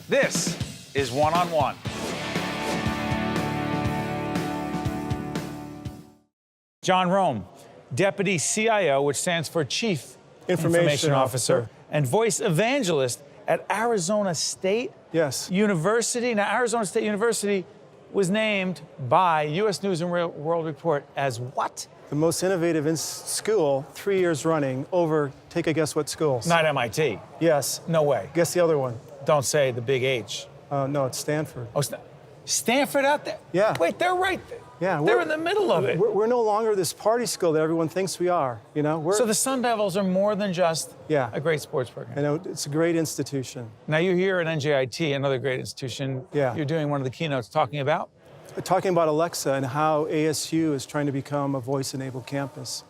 This is One on One. John Rome, Deputy CIO, which stands for Chief Information Officer, and voice evangelist at Arizona State University. Now, Arizona State University was named by U.S. News and World Report as what? The most innovative school 3 years running over, take a guess what schools? Not MIT. Yes. No way. Guess the other one. Don't say the big H. No, it's Stanford. Oh, Stanford out there? Yeah. Wait, they're right there. Yeah, they're in the middle of it. We're no longer this party school that everyone thinks we are, you know? So the Sun Devils are more than just a great sports program. I know, it's a great institution. Now you're here at NJIT, another great institution. Yeah. You're doing one of the keynotes talking about? Talking about Alexa and how ASU is trying to become a voice-enabled campus.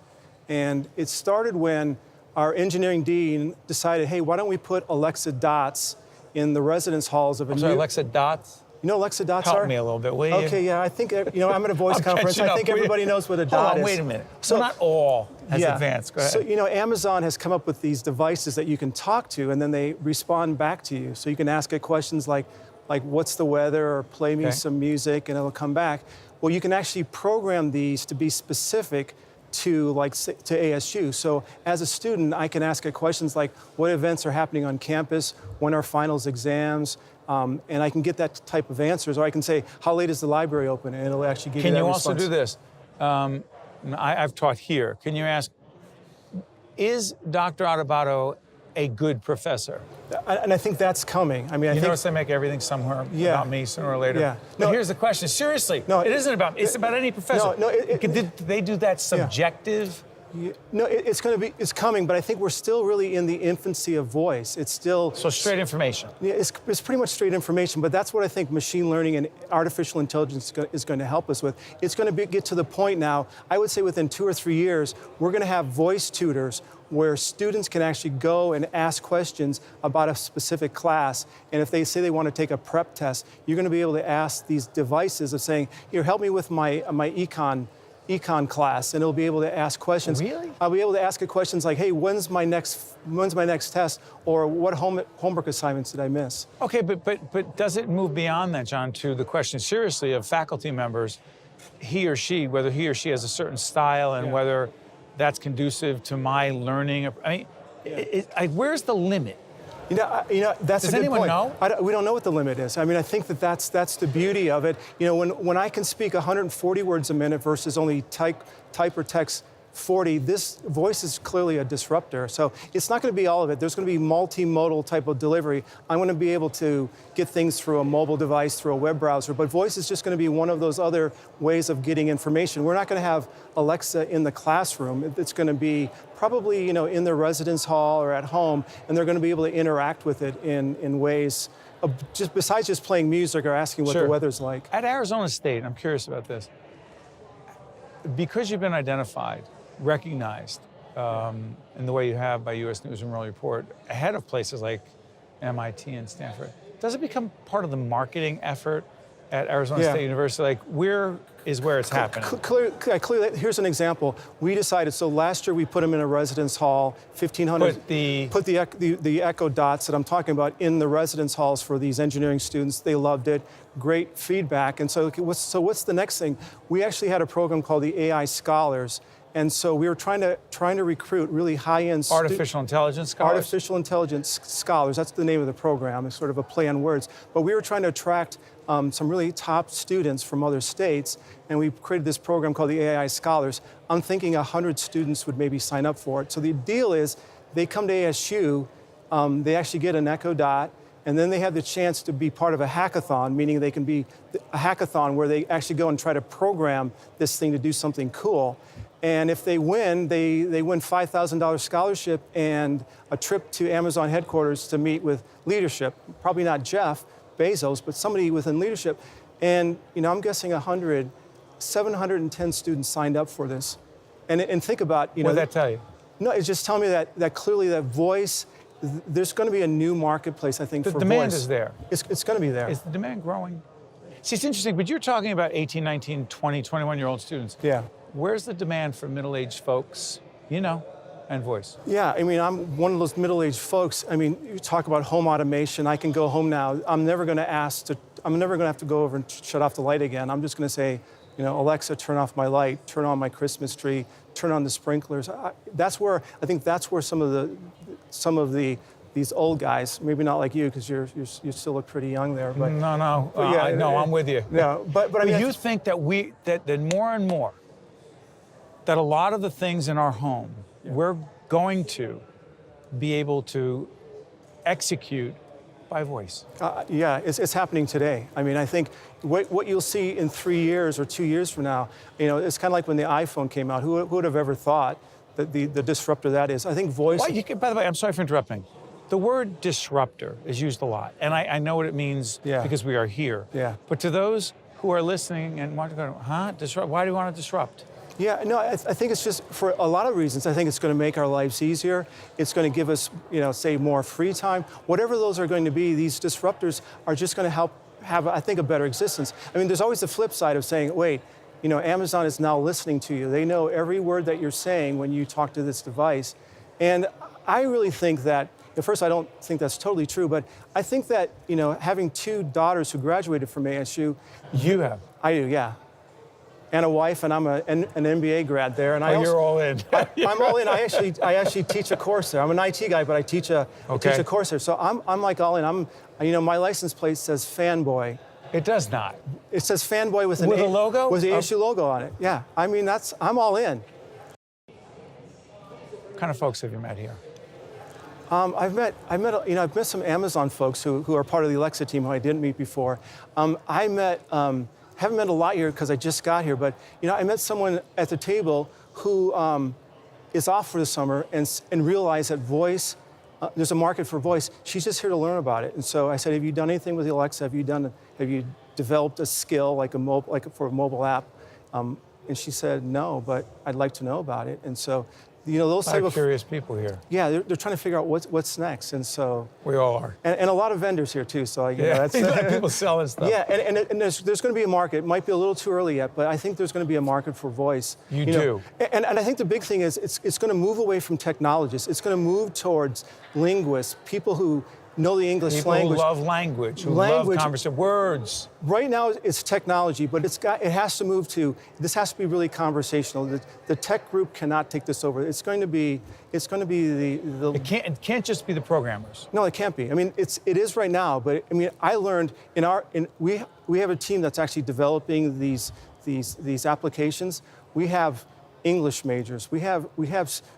And it started when our engineering dean decided, hey, why don't we put Alexa dots in the residence halls of a new... Alexa dots? You know Alexa dots are? Help me a little bit, will you? Okay, yeah, I think, I'm at a voice conference. I think everybody knows what a dot is. Wait a minute. So not all as advanced. Go ahead. So, Amazon has come up with these devices that you can talk to, and then they respond back to you. So you can ask it questions like what's the weather, or play me some music, and it'll come back. Well, you can actually program these to be specific to ASU. So as a student, I can ask it questions like, what events are happening on campus? When are finals exams? And I can get that type of answers. Or I can say, how late is the library open? And it'll actually give you that response. Can you also do this? I've taught here. Can you ask, is Dr. Adubato a good professor? And I think that's coming. I mean, you notice they make everything somewhere about me sooner or later. Yeah. But here's the question. Seriously, it isn't about me. It's about any professor. Did they do that subjective? No, it's coming, but I think we're still really in the infancy of voice. It's still... So straight information. Yeah, it's pretty much straight information, but that's what I think machine learning and artificial intelligence is going to help us with. It's going to get to the point now, I would say within 2 or 3 years, we're going to have voice tutors where students can actually go and ask questions about a specific class. And if they say they want to take a prep test, you're going to be able to ask these devices of saying, here, help me with my econ class, and it'll be able to ask questions. Really? I'll be able to ask it questions like, hey, when's my next test, or what homework assignments did I miss? Okay, but does it move beyond that, John, to the question seriously of faculty members, whether he or she has a certain style and whether that's conducive to my learning? I mean, where's the limit? That's a good point. Does anyone know? We don't know what the limit is. I mean, I think that's the beauty of it. When I can speak 140 words a minute versus only type or text 40, this voice is clearly a disruptor. So it's not going to be all of it. There's going to be multimodal type of delivery. I'm going to be able to get things through a mobile device, through a web browser, but voice is just going to be one of those other ways of getting information. We're not going to have Alexa in the classroom. It's going to be probably, in their residence hall or at home, and they're going to be able to interact with it in ways just besides just playing music or asking what the weather's like. At Arizona State, I'm curious about this. Because you've been identified, recognized in the way you have by U.S. News and World Report, ahead of places like MIT and Stanford, does it become part of the marketing effort at Arizona State University? Like, where it's happening? Clearly, here's an example. We decided, so last year we put them in a residence hall, 1,500. Put the Echo Dots that I'm talking about in the residence halls for these engineering students. They loved it. Great feedback. And so what's the next thing? We actually had a program called the AI Scholars. And so we were trying to recruit really high-end artificial intelligence scholars. Artificial intelligence scholars. That's the name of the program. It's sort of a play on words. But we were trying to attract some really top students from other states, and we created this program called the AI Scholars. I'm thinking 100 students would maybe sign up for it. So the deal is, they come to ASU, they actually get an Echo Dot, and then they have the chance to be part of a hackathon, meaning they can be a hackathon where they actually go and try to program this thing to do something cool. And if they win, they win $5,000 scholarship and a trip to Amazon headquarters to meet with leadership. Probably not Jeff Bezos, but somebody within leadership. And I'm guessing 710 students signed up for this. And think about, What did that tell you? No, it's just telling me that clearly that voice, there's going to be a new marketplace, I think, for voice. The demand is there. It's going to be there. Is the demand growing? See, it's interesting, but you're talking about 18, 19, 20, 21-year-old students. Yeah. Where's the demand for middle-aged folks? and voice? Yeah, I mean, I'm one of those middle-aged folks. I mean, you talk about home automation. I can go home now. I'm never going to have to go over and shut off the light again. I'm just going to say, you know, Alexa, turn off my light, turn on my Christmas tree, turn on the sprinklers. I think that's where some of these old guys, maybe not like you because you still look pretty young there, but No, I'm with you. Yeah, but I mean, you think that that more and more that a lot of the things in our home we're going to be able to execute by voice. Yeah, it's happening today. I mean, I think what you'll see in 3 years or 2 years from now, you know, it's kind of like when the iPhone came out. Who would have ever thought that the disruptor that is? I think voice. By the way, I'm sorry for interrupting. The word disruptor is used a lot, and I know what it means because we are here. Yeah. But to those who are listening and want to go, disrupt? Why do you want to disrupt? Yeah, no, I think it's just for a lot of reasons. I think it's going to make our lives easier. It's going to give us, you know, say more free time. Whatever those are going to be, these disruptors are just going to help have, I think, a better existence. I mean, there's always the flip side of saying, wait, you know, Amazon is now listening to you. They know every word that you're saying when you talk to this device. And I really think that, at first, I don't think that's totally true, but I think that, you know, having 2 daughters who graduated from ASU. You have. I do, yeah. And a wife, and I'm an MBA grad there. And you're all in. I'm all in. I actually teach a course there. I'm an IT guy, but I teach a course there. So I'm like all in. You know, my license plate says fanboy. It does not. It says fanboy with a logo? With the ASU logo on it. Yeah. I mean, I'm all in. What kind of folks have you met here? I've met some Amazon folks who are part of the Alexa team who I didn't meet before. Haven't met a lot here because I just got here, but you know, I met someone at the table who is off for the summer and realized that voice, there's a market for voice. She's just here to learn about it. And so I said, have you done anything with the Alexa? Have you developed a skill like for a mobile app? And she said, no, but I'd like to know about it. And so, you know, those type of curious people here. Yeah, they're trying to figure out what's next, and so we all are, and a lot of vendors here too. So you know, that's people selling stuff. Yeah, and there's going to be a market. It might be a little too early yet, but I think there's going to be a market for voice. You do, and I think the big thing is it's going to move away from technologists. It's going to move towards linguists, people who know the English language. People who love language, who love conversation, words. Right now it's technology, but this has to be really conversational. The tech group cannot take this over. It's going to be the It can't just be the programmers. No, it can't be. I mean, it is right now, but I mean, I learned we have a team that's actually developing these applications. We have English majors. We have you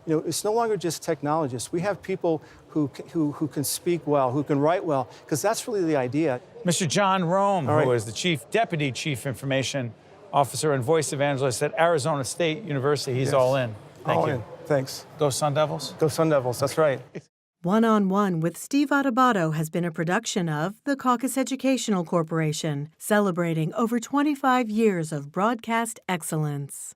know, it's no longer just technologists. We have people who can speak well, who can write well, because that's really the idea. Mr. John Rome, All right. who is the Deputy Chief Information Officer and Voice Evangelist at Arizona State University. He's all in. Thank you. Thanks. Go Sun Devils. Go Sun Devils. That's right. One-on-One with Steve Adubato has been a production of the Caucus Educational Corporation, celebrating over 25 years of broadcast excellence.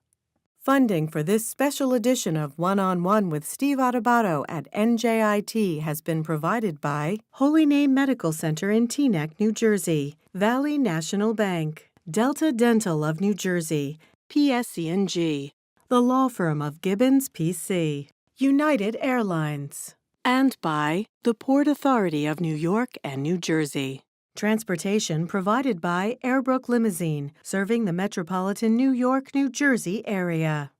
Funding for this special edition of One-on-One with Steve Adubato at NJIT has been provided by Holy Name Medical Center in Teaneck, New Jersey, Valley National Bank, Delta Dental of New Jersey, PSC&G, the law firm of Gibbons, P.C., United Airlines, and by the Port Authority of New York and New Jersey. Transportation provided by Airbrook Limousine, serving the metropolitan New York, New Jersey area.